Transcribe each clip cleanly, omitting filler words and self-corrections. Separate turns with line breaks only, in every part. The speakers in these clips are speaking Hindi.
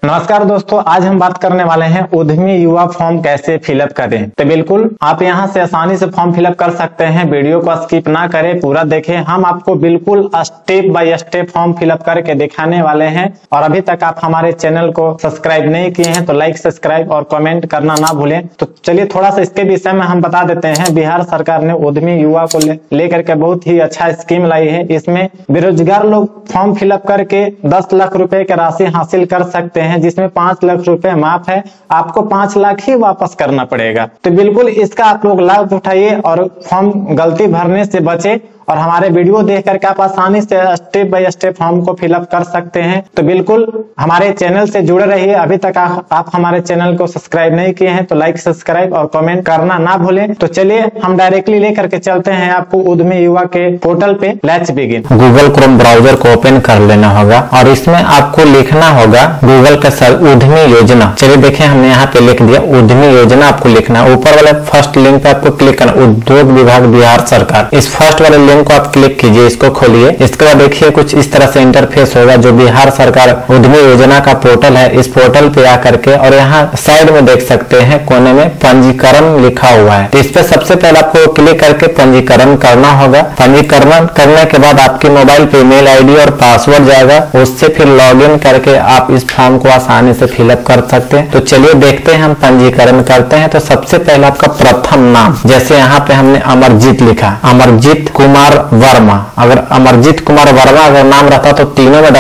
नमस्कार दोस्तों, आज हम बात करने वाले हैं उद्यमी युवा फॉर्म कैसे फिलअप करें। तो बिल्कुल आप यहां से आसानी से फॉर्म फिलअप कर सकते हैं। वीडियो को स्किप ना करें, पूरा देखें। हम आपको बिल्कुल step by step form fill up करके दिखाने वाले हैं। और अभी तक आप हमारे चैनल को सब्सक्राइब नहीं किए हैं तो लाइक, सब्सक्राइब और कमेंट करना ना भूलें। तो चलिए थोड़ा सा इसके विषय में हम बता देते हैं। बिहार सरकार ने उद्यमी युवा को लेकर के बहुत ही अच्छा स्कीम लाई है। इसमें बेरोजगार लोग फॉर्म फिलअप करके 10 लाख रुपए की राशि हासिल कर सकते हैं, जिसमें 5 लाख रुपए माफ है। आपको 5 लाख ही वापस करना पड़ेगा। तो बिल्कुल इसका आप लोग लाभ उठाइए और फॉर्म गलती भरने से बचे। और हमारे वीडियो देख करके आप आसानी से स्टेप बाय स्टेप फॉर्म को फिलअप कर सकते हैं। तो बिल्कुल हमारे चैनल से जुड़े रहिए। अभी तक आप हमारे चैनल को सब्सक्राइब नहीं किए हैं तो लाइक, सब्सक्राइब और कमेंट करना ना भूलें। तो चलिए हम डायरेक्टली लेकर के चलते हैं आपको उद्यमी युवा के पोर्टल पे। Let's begin.
Google Chrome browser को ओपन कर लेना होगा और इसमें आपको लिखना होगा गूगल का उद्यमी योजना। चलिए देखें, हमने यहाँ पे लिख दिया उद्यमी योजना। आपको लिखना ऊपर वाले फर्स्ट लिंक पे आपको क्लिक करना, उद्योग विभाग बिहार सरकार। इस फर्स्ट वाले लिंक को आप क्लिक कीजिए, इसको खोलिए। इसके बाद देखिए कुछ इस तरह से इंटरफेस होगा जो बिहार सरकार उद्यमी योजना का पोर्टल है। इस पोर्टल पे आकर के और यहाँ साइड में देख सकते हैं कोने में पंजीकरण लिखा हुआ है। तो इस पे सबसे पहले आपको क्लिक करके पंजीकरण करना होगा। पंजीकरण करने के बाद आपके मोबाइल पे ईमेल आईडी और पासवर्ड जाएगा। उससे फिर लॉगिन करके आप इस फॉर्म को आसानी से फिलअप कर सकते हैं। तो चलिए देखते हैं हम पंजीकरण करते हैं। तो सबसे पहले आपका प्रथम नाम, जैसे यहाँ पे हमने अमरजीत लिखा, अमरजीत कुमार वर्मा। अगर अमरजीत कुमार वर्मा अगर नाम रहता तो तीनों में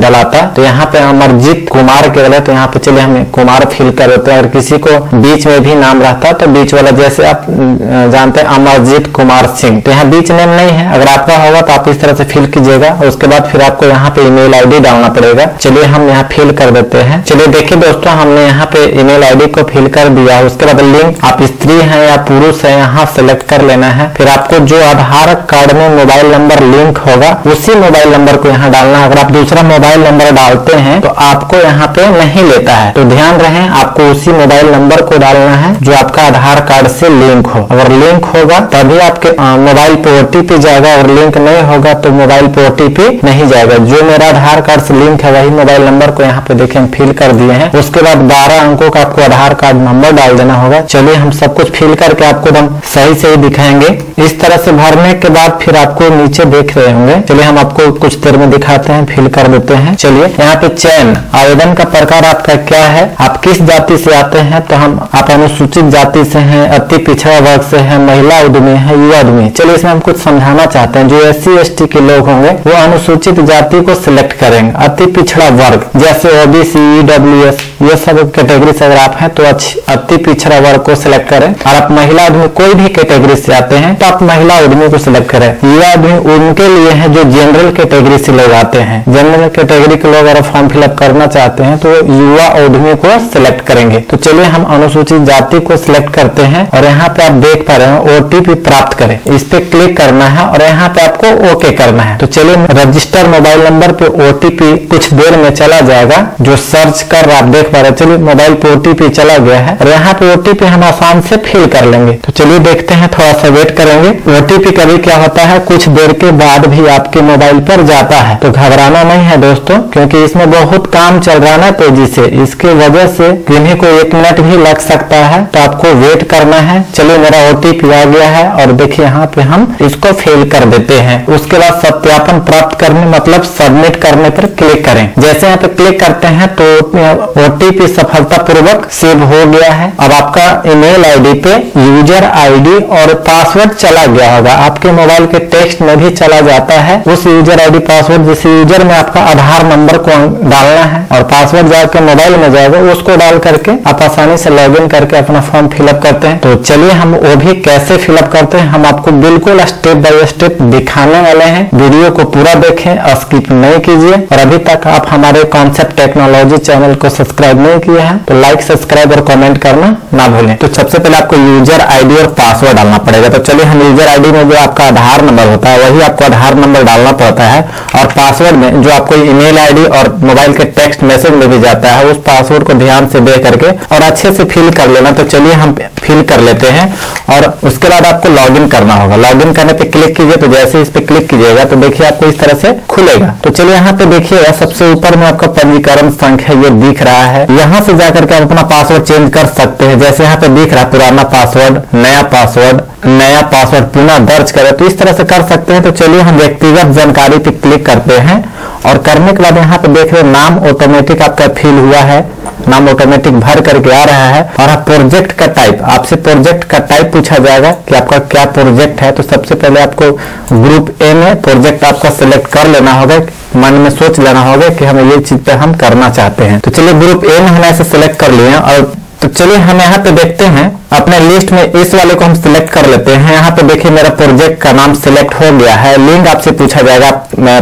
डलाता। तो यहाँ पे अमरजीत कुमार के गलत, तो यहाँ पे चलिए हम कुमार फिल कर देते हैं। अगर किसी को बीच में भी नाम रहता तो बीच वाला, जैसे आप जानते हैं अमरजीत कुमार सिंह, तो यहाँ बीच नेम नहीं है। अगर आपका होगा तो आप इस तरह से फिल कीजिएगा। और उसके बाद फिर आपको यहाँ पे ईमेल आईडी डालना पड़ेगा। चलिए हम यहाँ फिल कर देते हैं। चलिए देखिए दोस्तों, हमने यहाँ पे ईमेल आईडी को फिल कर दिया। उसके बाद लिंक, आप स्त्री हैं या पुरुष है यहाँ सेलेक्ट कर लेना है। फिर आपको जो आधार कार्ड में मोबाइल नंबर लिंक होगा उसी मोबाइल नंबर को यहाँ डालना है। अगर आप दूसरा मोबाइल नंबर डालते हैं तो आपको यहाँ पे नहीं लेता है। तो ध्यान रहे, आपको उसी मोबाइल नंबर को डालना है जो आपका आधार कार्ड से लिंक हो। अगर लिंक होगा तभी आपके मोबाइल पे ओटीपी जाएगा। और लिंक नहीं होगा तो मोबाइल पे ओटीपी नहीं जाएगा। जो मेरा आधार कार्ड से लिंक है वही मोबाइल नंबर को यहाँ पे देखें हम फिल कर दिए हैं। उसके बाद 12 अंकों का आपको आधार कार्ड नंबर डाल देना होगा। चलिए हम सब कुछ फिल करके आपको एकदम सही से ही दिखाएंगे। इस तरह से भरने के बाद फिर आपको नीचे देख रहे होंगे। चलिए हम आपको कुछ देर में दिखाते हैं, फिल कर देते हैं। चलिए यहाँ पे चयन, आवेदन का प्रकार आपका क्या है, आप किस जाति से आते हैं। तो आप अनुसूचित जाति से हैं, अति पिछड़ा वर्ग से हैं, महिला उद्यमी है, युवा उद्यमी। चलिए इसमें हम कुछ समझाना चाहते हैं। जो SC ST के लोग होंगे वो अनुसूचित जाति को सिलेक्ट करेंगे। अति पिछड़ा वर्ग जैसे OBC, EWS, ये सब कैटेगरी से अगर आप हैं तो अति पिछड़ा वर्ग को सिलेक्ट करें। और आप महिला उद्यमी कोई भी कैटेगरी से आते हैं तो आप महिला उद्यमी को सिलेक्ट करें। युवा उद्यमी उनके लिए है जो जनरल कैटेगरी से लोग आते हैं। जनरल कैटेगरी के लोग अगर फॉर्म फिलअप करना चाहते हैं तो युवा उद्यमी को सिलेक्ट करेंगे। तो चलिए हम अनुसूचित जाति को सिलेक्ट करते हैं। और यहाँ पे आप देख पा रहे हैं OTP प्राप्त करें, इस पे क्लिक करना है और यहाँ पे आपको ओके करना है। तो चलिए रजिस्टर मोबाइल नंबर पे OTP कुछ देर में चला जाएगा। जो सर्च कर आप देख पा रहे हैं, चलिए मोबाइल पे OTP चला गया है और यहाँ पे OTP हम आसान से फिल कर लेंगे। तो चलिए देखते हैं, थोड़ा सा वेट करेंगे। OTP कभी क्या होता है, कुछ देर के बाद भी आपके मोबाइल पर जाता है। तो घबराना नहीं है दोस्तों, क्योंकि इसमें बहुत काम चल रहा है ना तेजी से, इसके वजह से किन्हीं को 1 मिनट भी लग सकता है। तो आपको वेट करना है। चलिए मेरा OTP आ गया है और देखिए यहाँ पे हम इसको फिल कर देते हैं। उसके बाद सत्यापन प्राप्त करने मतलब सबमिट करने पर क्लिक करें। जैसे यहाँ पे क्लिक करते हैं तो OTP सफलतापूर्वक सेव हो गया है। अब आपका ईमेल आईडी पे यूजर आईडी और पासवर्ड चला गया होगा। आपके मोबाइल के टेक्स्ट में भी चला जाता है उस यूजर आईडी पासवर्ड। जैसे यूजर में आपका आधार नंबर को डालना है और पासवर्ड जाकर मोबाइल में जाएगा, उसको डाल करके आप आसानी से लॉगिन करके अपना फॉर्म फिलअप करते हैं। तो चलिए हम वो भी कैसे फिलअप करते हैं हम आपको बिल्कुल स्टेप बाय स्टेप दिखाने वाले हैं। वीडियो को पूरा देखें, स्किप नहीं कीजिए। और अभी तक आप हमारे कॉन्सेप्ट टेक्नोलॉजी चैनल को सब्सक्राइब सब्सक्राइब नहीं किया है तो लाइक, सब्सक्राइब और कमेंट करना ना भूलें। तो सबसे पहले आपको यूजर आईडी और पासवर्ड डालना पड़ेगा। तो चलिए हम यूजर आईडी में जो आपका आधार नंबर होता है वही आपको आधार नंबर डालना पड़ता है, और पासवर्ड में जो आपको ईमेल आईडी और मोबाइल के टेक्स्ट मैसेज में भी जाता है उस पासवर्ड को ध्यान से देख करके और अच्छे से फिल कर लेना। तो चलिए हम फिल कर लेते हैं और उसके बाद आपको लॉगिन करना होगा। लॉगिन करने पे क्लिक कीजिए, तो जैसे इस पे क्लिक कीजिएगा तो देखिए आपको इस तरह से खुलेगा। तो चलिए यहाँ पे देखिएगा सबसे ऊपर में आपका पंजीकरण संख्या ये दिख रहा है। यहाँ से जाकर के आप अपना पासवर्ड चेंज कर सकते हैं। जैसे यहाँ पे दिख रहा है पुराना पासवर्ड, नया पासवर्ड पुनः दर्ज करें, तो इस तरह से कर सकते हैं। तो चलिए हम व्यक्तिगत जानकारी पे क्लिक करते हैं और करने के बाद यहाँ पे देख रहे हैं नाम ऑटोमेटिक आपका फिल हुआ है, नाम ऑटोमेटिक भर करके आ रहा है। और आप प्रोजेक्ट का टाइप, आपसे प्रोजेक्ट का टाइप पूछा जाएगा कि आपका क्या प्रोजेक्ट है। तो सबसे पहले आपको ग्रुप ए में प्रोजेक्ट आपका सिलेक्ट कर लेना होगा, मन में सोच लेना होगा कि हमें ये चीज पे हम करना चाहते हैं। तो चलिए ग्रुप ए में हमने ऐसे सिलेक्ट कर लिए और तो चलिए हम यहाँ पे देखते हैं अपने लिस्ट में इस वाले को हम सिलेक्ट कर लेते हैं। यहाँ पे देखिए मेरा प्रोजेक्ट का नाम सिलेक्ट हो गया है। लिंग आपसे पूछा जाएगा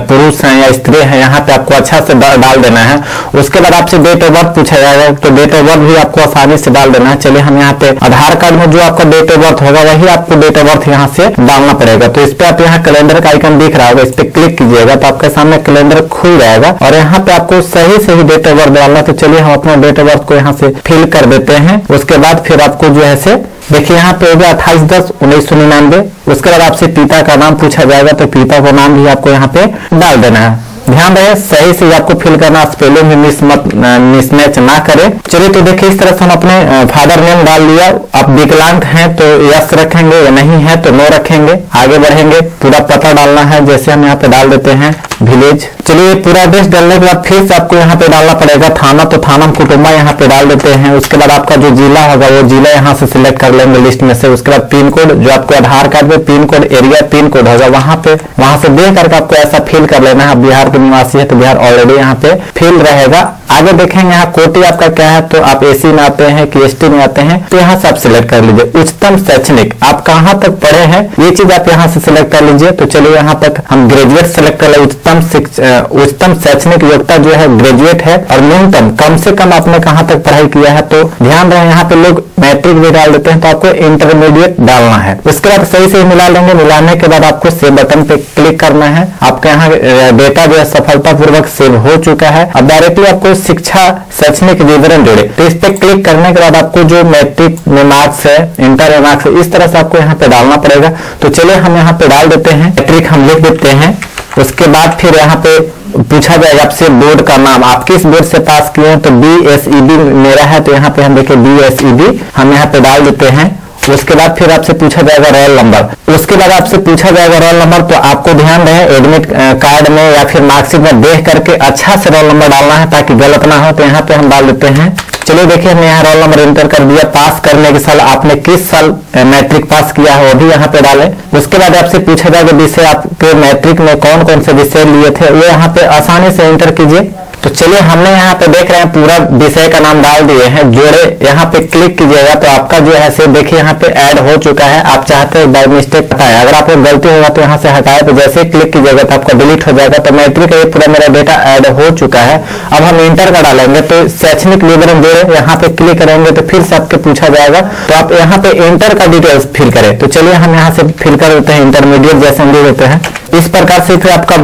पुरुष है या स्त्री है, यहाँ पे आपको अच्छा से डाल देना है। उसके बाद आपसे डेट ऑफ बर्थ पूछा जाएगा, तो डेट ऑफ बर्थ भी आपको आसानी से डाल देना है। चलिए हम यहाँ पे आधार कार्ड में जो आपका डेट ऑफ बर्थ होगा वही आपको डेट ऑफ बर्थ यहाँ से डालना पड़ेगा। तो इस पे आप यहाँ कैलेंडर का आइकन दिख रहा होगा, इस पे क्लिक कीजिएगा तो आपके सामने कैलेंडर खुल जाएगा और यहाँ पे आपको सही डेट ऑफ बर्थ डालना। तो चलिए हम अपना डेट ऑफ बर्थ को यहाँ से फिल कर देते हैं। उसके बाद फिर आपको जो है से देखिए यहाँ पे हो गया 28/10/1999। उसके बाद आपसे पिता का नाम पूछा जाएगा, तो पिता का नाम भी आपको यहाँ पे डाल देना है। ध्यान रहे सही से आपको फिल करना, स्पेलिंग में मिसमैच ना करें। चलिए तो देखिए इस तरह से हम अपने फादर नेम डाल लिया। आप विकलांग हैं तो यस रखेंगे, या नहीं है तो नो रखेंगे। आगे बढ़ेंगे, पूरा पता डालना है, जैसे हम यहाँ पे डाल देते हैं विलेज। चलिए पूरा एड्रेस डालने के बाद फिर से आपको यहाँ पे डालना पड़ेगा थाना, तो थाना कुटुंबा यहाँ पे डाल देते हैं। उसके बाद आपका जो जिला होगा वो जिला यहाँ से सिलेक्ट कर लेंगे लिस्ट में से। उसके बाद पिन कोड, जो आपको आधार कार्ड में pin code, area pin code होगा वहां से देख करके आपको ऐसा फिल कर लेना है। बिहार के निवासी है तो बिहार ऑलरेडी यहाँ पे फिल रहेगा। आगे देखेंगे यहाँ कोटि आपका क्या है, तो आप एसी में आते हैं कि एसटी में आते हैं, तो यहाँ से आप सिलेक्ट कर लीजिए। उच्चतम शैक्षणिक, आप कहाँ तक पढ़े हैं ये चीज आप यहाँ से सिलेक्ट कर लीजिए। तो चलिए यहाँ तक हम ग्रेजुएट सिलेक्ट कर ले। उच्चतम शैक्षणिक योग्यता जो है ग्रेजुएट है, और न्यूनतम कम से कम आपने कहाँ तक पढ़ाई किया है। तो ध्यान रहे यहाँ पे लोग मैट्रिक भी डाल देते हैं, तो आपको इंटरमीडिएट डालना है। उसके बाद सही से मिला लेंगे। मिलाने के बाद आपको सेव बटन पे क्लिक करना है। आपके यहाँ डेटा जो है सफलतापूर्वक सेव हो चुका है। अब डायरेक्टली आपको शिक्षा शैक्षणिक विवरण जोड़े, तो इस पे क्लिक करने के बाद आपको जो मैट्रिक में मार्क्स है, इंटर में मार्क्स है, इस तरह से आपको यहाँ पे डालना पड़ेगा। तो चलिए हम यहाँ पे डाल देते हैं, मैट्रिक हम लिख देते हैं। उसके बाद फिर यहाँ पे पूछा जाएगा आपसे बोर्ड का नाम, आप किस बोर्ड से पास किए हैं। तो BSEB मेरा है, तो यहाँ पे हम देखें BSEB हम यहाँ पे डाल देते हैं। उसके बाद फिर आपसे पूछा जाएगा रोल नंबर। उसके बाद आपसे पूछा जाएगा रोल नंबर, तो आपको ध्यान रहे एडमिट कार्ड में या फिर मार्कशीट में देख करके अच्छा से रोल नंबर डालना है ताकि गलत ना हो। तो यहाँ पे हम डाल देते हैं। चलिए देखिए हमने यहाँ रोल नंबर एंटर कर दिया। पास करने के साल आपने किस साल मैट्रिक पास किया है वो भी यहाँ पे डालें। उसके बाद आपसे पूछा जाएगा विषय, आपके मैट्रिक में कौन कौन से विषय लिए थे वो यहाँ पे आसानी से एंटर कीजिए। तो चलिए हमने यहाँ पे देख रहे हैं पूरा विषय का नाम डाल दिए हैं। जोड़े यहाँ पे क्लिक कीजिएगा तो आपका जो है से देखिए यहाँ पे ऐड हो चुका है। आप चाहते हैं बाय मिस्टेक हटाए, अगर आपको गलती होगा तो यहाँ से हटाए, तो जैसे ही क्लिक कीजिएगा तो आपका डिलीट हो जाएगा। तो मैट्रिक का ये पूरा मेरा डेटा ऐड हो चुका है। अब हम इंटर का डालेंगे, तो शैक्षणिक विवरण जोड़े यहाँ पे क्लिक करेंगे तो फिर से आपके पूछा जाएगा, तो आप यहाँ पे इंटर का डिटेल्स फिल करें। तो चलिए हम यहाँ से फिल कर देते हैं इंटरमीडिएट जैसे हम दे देते हैं। इस प्रकार से फिर आपका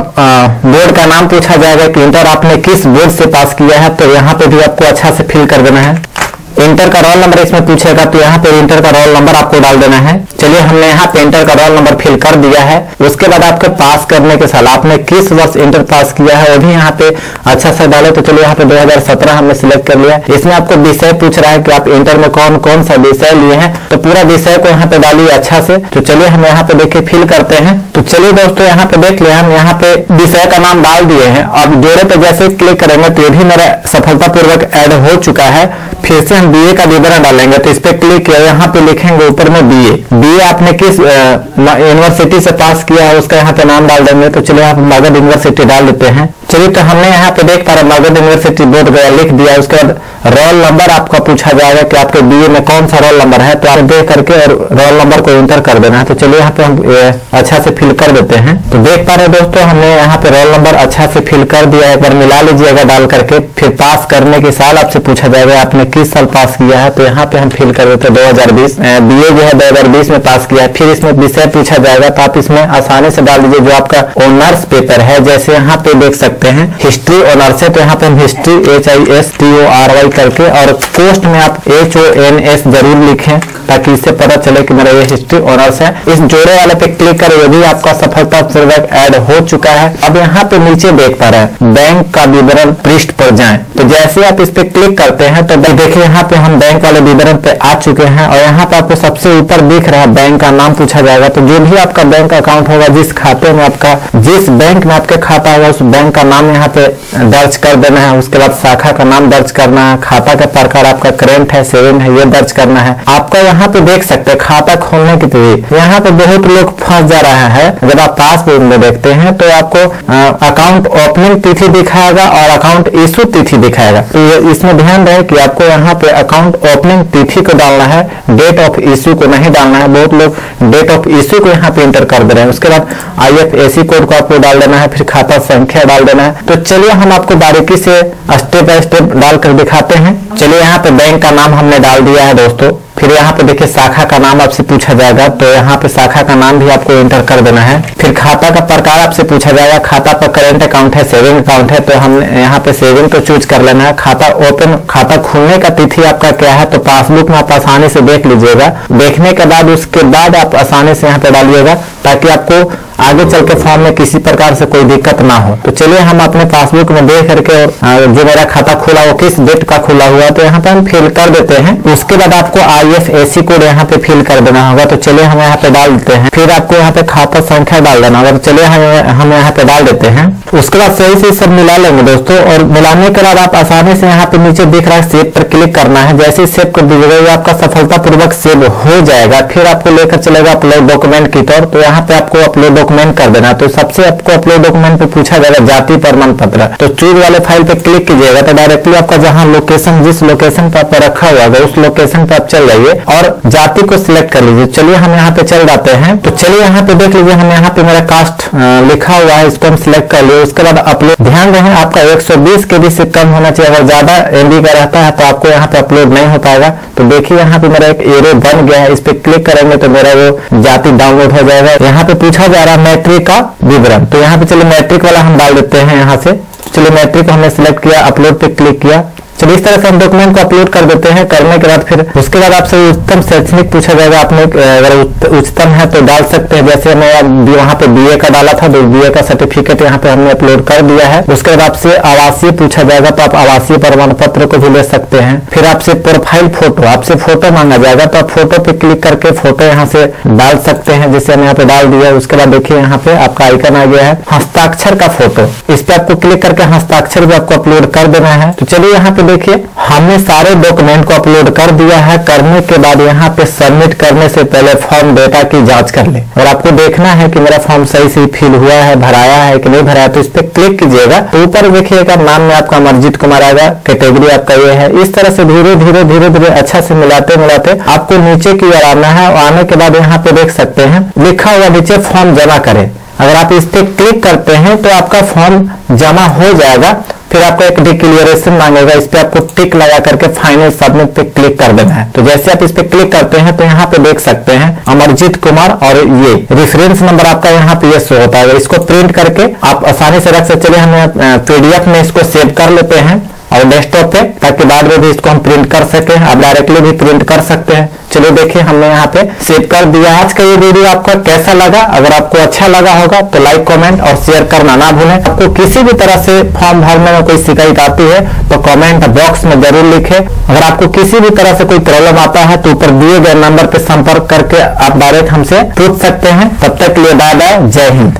बोर्ड का नाम पूछा जाएगा कि इंटर आपने किस बोर्ड से पास किया है, तो यहाँ पे भी आपको अच्छा से फिल कर देना है। इंटर का रोल नंबर इसमें पूछेगा, तो यहाँ पे इंटर का रोल नंबर आपको डाल देना है। चलिए हमने यहाँ पे इंटर का रोल नंबर फिल कर दिया है। उसके बाद आपके पास करने के साल आपने किस वर्ष इंटर पास किया है वो भी यहाँ पे अच्छा से डाले। तो चलिए यहाँ पे 2017 हमने सिलेक्ट कर लिया। इसमें आपको विषय पूछ रहा है कि आप इंटर में कौन कौन सा विषय लिए हैं, तो पूरा विषय को यहाँ पे डालिए अच्छा से। तो चलिए हम यहाँ पे देखिए फिल करते हैं। तो चलिए दोस्तों यहाँ पे देख लिया, हम यहाँ पे विषय का नाम डाल दिए हैं। अब जोड़े पे जैसे क्लिक करेंगे तो ये भी मेरा सफलतापूर्वक ऐड हो चुका है। फिर से हम BA का विवरण डालेंगे, तो इस पे क्लिक किया, यहाँ पे लिखेंगे ऊपर में BA आपने किस यूनिवर्सिटी से पास किया है उसका यहाँ पे नाम डाल देंगे। तो चलिए आप मगध यूनिवर्सिटी डाल देते हैं। चलिए तो हमने यहाँ पे देख पा रहे मगध यूनिवर्सिटी बोर्ड गया लिख दिया, उसके बाद रोल नंबर आपका पूछा जाएगा कि आपके बीए में कौन सा रोल नंबर है, तो आप देख करके और रोल नंबर को एंटर कर देना है। तो चलिए यहाँ पे हम अच्छा से फिल कर देते हैं। तो देख पा रहे दोस्तों हमने यहाँ पे रोल नंबर अच्छा से फिल कर दिया, एक बार मिला लीजिएगा डाल करके। फिर पास करने के साल आपसे पूछा जाएगा आपने किस साल पास किया है, तो यहाँ पे हम फिल कर देते हैं 2020, बीए जो है 2020 में पास किया है। फिर इसमें विषय पूछा जाएगा, तो आप इसमें आसानी से डाल दीजिए जो आपका ऑनर्स पेपर है। जैसे यहाँ पे देख सकते हैं हिस्ट्री ऑनर्स है, तो यहाँ पे हम हिस्ट्री HISTORY करके और पोस्ट में आप HONS जरूर लिखें ताकि इससे पता चले कि मेरा ये हिस्ट्री ऑनर्स है। इस जोड़े वाले पे क्लिक करें, यदि आपका सफलतापूर्वक ऐड हो चुका है। अब यहाँ पे नीचे देख पा रहे हैं बैंक का विवरण पृष्ठ पर जाएं, तो जैसे आप इस पे क्लिक करते हैं तो देखिए यहाँ पे हम बैंक वाले विवरण पे आ चुके हैं और यहाँ पे आपको सबसे ऊपर दिख रहा है बैंक का नाम पूछा जाएगा। तो जो भी आपका बैंक अकाउंट होगा, जिस खाते में आपका, जिस बैंक में आपके खाता होगा उस बैंक का नाम यहाँ पे दर्ज कर देना है। उसके बाद शाखा का नाम दर्ज करना है, खाता का प्रकार आपका करेंट है, सेविंग है, ये दर्ज करना है। आपका यहाँ पे देख सकते हैं खाता खोलने की तिथि, यहाँ पे बहुत लोग फंस जा रहा है। जब आप पासबुक में देखते हैं तो आपको अकाउंट ओपनिंग तिथि दिखाएगा और अकाउंट इशू तिथि दिखाएगा। तो इसमें ध्यान रहे कि आपको यहाँ पे अकाउंट ओपनिंग तिथि को डालना है, डेट ऑफ इशू को नहीं डालना है। बहुत लोग डेट ऑफ इशू को यहाँ पे इंटर कर दे रहे हैं। उसके बाद IFSC कोड को आपको डाल देना है, फिर खाता संख्या डाल देना है। तो चलिए हम आपको बारीकी से स्टेप बाय स्टेप डालकर दिखाते हैं। चलिए यहाँ पे बैंक का नाम हमने डाल दिया है दोस्तों। फिर यहाँ पे देखिए शाखा का नाम आपसे पूछा जाएगा, तो यहाँ पे शाखा का नाम भी आपको एंटर कर देना है। फिर खाता का प्रकार आपसे पूछा जाएगा, खाता पर करेंट अकाउंट है, सेविंग अकाउंट है, तो हम यहाँ पे सेविंग तो चूज कर लेना है। खाता ओपन, खाता खुलने का तिथि आपका क्या है, तो पासबुक में आप आसानी से देख लीजिएगा। देखने के बाद उसके बाद आप आसानी से यहाँ पे डालिएगा ताकि आपको आगे चल के फॉर्म में किसी प्रकार से कोई दिक्कत ना हो। तो चलिए हम अपने पासबुक में देख करके जो मेरा खाता खुला वो किस डेट का खुला हुआ, तो यहाँ पे हम फिल कर देते हैं। उसके बाद आपको IFSC कोड यहाँ पे फिल कर देना होगा, तो चलिए हम यहाँ पे डाल देते हैं। फिर आपको यहाँ पे खाता संख्या डाल देना होगा, तो चलिए हम यहाँ पे डाल देते हैं। उसके बाद सही से सब मिला लेंगे दोस्तों, और मिलाने के बाद आप आसानी से यहाँ पे नीचे दिख रहा है सेव पर क्लिक करना है। जैसे सेव कर दीजिएगा आपका सफलतापूर्वक सेव हो जाएगा। फिर आपको लेकर चलेगा अपलोड डॉक्यूमेंट की तरफ, तो यहाँ पे आपको अपलोड डॉक्यूमेंट कर देना। तो सबसे आपको अपलोड डॉक्यूमेंट पे पूछा जाएगा जाति प्रमाण पत्र, तो चूज वाले फाइल पे क्लिक कीजिएगा तो डायरेक्टली आपका जहां लोकेशन, जिस लोकेशन पे आपका रखा हुआ है उस लोकेशन पे आप चल जाइए और जाति को सिलेक्ट कर लीजिए। चलिए हम यहाँ पे चल जाते हैं। तो चलिए यहाँ पे देख लीजिए, हम यहाँ पे मेरा कास्ट लिखा हुआ है, इसको हम सिलेक्ट कर लिए। उसके बाद अपलोड, ध्यान रहे आपका 120 KB से कम होना चाहिए। अगर ज्यादा MB का रहता है तो आपको यहाँ पे अपलोड नहीं हो पाएगा। तो देखिए यहाँ पे मेरा एक एरो बन गया है, इस पे क्लिक करेंगे तो मेरा वो जाति डाउनलोड हो जाएगा। यहाँ पे पूछा जा रहा है मैट्रिक का विवरण, तो यहाँ पे चलिए मैट्रिक वाला हम डाल देते हैं। यहाँ से चलिए मैट्रिक हमने सिलेक्ट किया, अपलोड पे क्लिक किया। चलिए इस तरह से हम डॉक्यूमेंट को अपलोड कर देते हैं। करने के बाद फिर उसके बाद आपसे उच्चतम शैक्षणिक पूछा जाएगा। आपने अगर उच्चतम है तो डाल सकते हैं, जैसे मैं वहाँ पे BA का डाला था तो BA का सर्टिफिकेट यहाँ पे हमने अपलोड कर दिया है। उसके बाद आपसे आवासीय पूछा जाएगा, तो आप आवासीय प्रमाण पत्र को भी ले सकते हैं। फिर आपसे प्रोफाइल फोटो, आपसे फोटो मांगा जाएगा, तो आप फोटो पे क्लिक करके फोटो यहाँ से डाल सकते हैं, जैसे हम यहाँ पे डाल दिया। उसके बाद देखिए यहाँ पे आपका आइकन आ गया है हस्ताक्षर का फोटो, इस पे आपको क्लिक करके हस्ताक्षर भी आपको अपलोड कर देना है। तो चलिए यहाँ पे देखिए हमने सारे डॉक्यूमेंट को अपलोड कर दिया है। करने के बाद यहाँ पे सबमिट करने से पहले फॉर्म डेटा की जांच कर ले, और आपको देखना है कि मेरा फॉर्म सही से फिल हुआ है, भराया है कि नहीं भराया। तो इस पे क्लिक कीजिएगा, तो ऊपर देखिएगा नाम में आपका अमरजीत कुमार आएगा, कैटेगरी आपका ये है। इस तरह से धीरे धीरे अच्छा से मिलाते मिलाते आपको नीचे की ओर आना है। और आने के बाद यहाँ पे देख सकते हैं लिखा हुआ नीचे फॉर्म जमा करें। अगर आप इस पे क्लिक करते हैं तो आपका फॉर्म जमा हो जाएगा। फिर आपको एक डिक्लेरेशन मांगेगा, इस पे आपको टिक लगा करके फाइनल सबमिट पे क्लिक कर देना है। तो जैसे आप इस पे क्लिक करते हैं तो यहाँ पे देख सकते हैं अमरजीत कुमार, और ये रेफरेंस नंबर आपका यहाँ पे शो होता है। इसको प्रिंट करके आप आसानी से रख सकते। चलिए हम PDF में इसको सेव कर लेते हैं और डेस्कटॉप पे, ताकि बाद में भी इसको हम प्रिंट कर सके। आप डायरेक्टली भी प्रिंट कर सकते हैं। चलिए देखिए हमने यहाँ पे सेव कर दिया। आज का ये वीडियो आपको कैसा लगा? अगर आपको अच्छा लगा होगा तो लाइक, कमेंट और शेयर करना ना भूलें। आपको किसी भी तरह से फॉर्म भरने में कोई शिकायत आती है तो कमेंट बॉक्स में जरूर लिखें। अगर आपको किसी भी तरह से कोई प्रॉब्लम आता है तो ऊपर दिए गए नंबर पे संपर्क करके आप डायरेक्ट हमसे पूछ सकते हैं। तब तक के लिए बाय बाय, जय हिंद।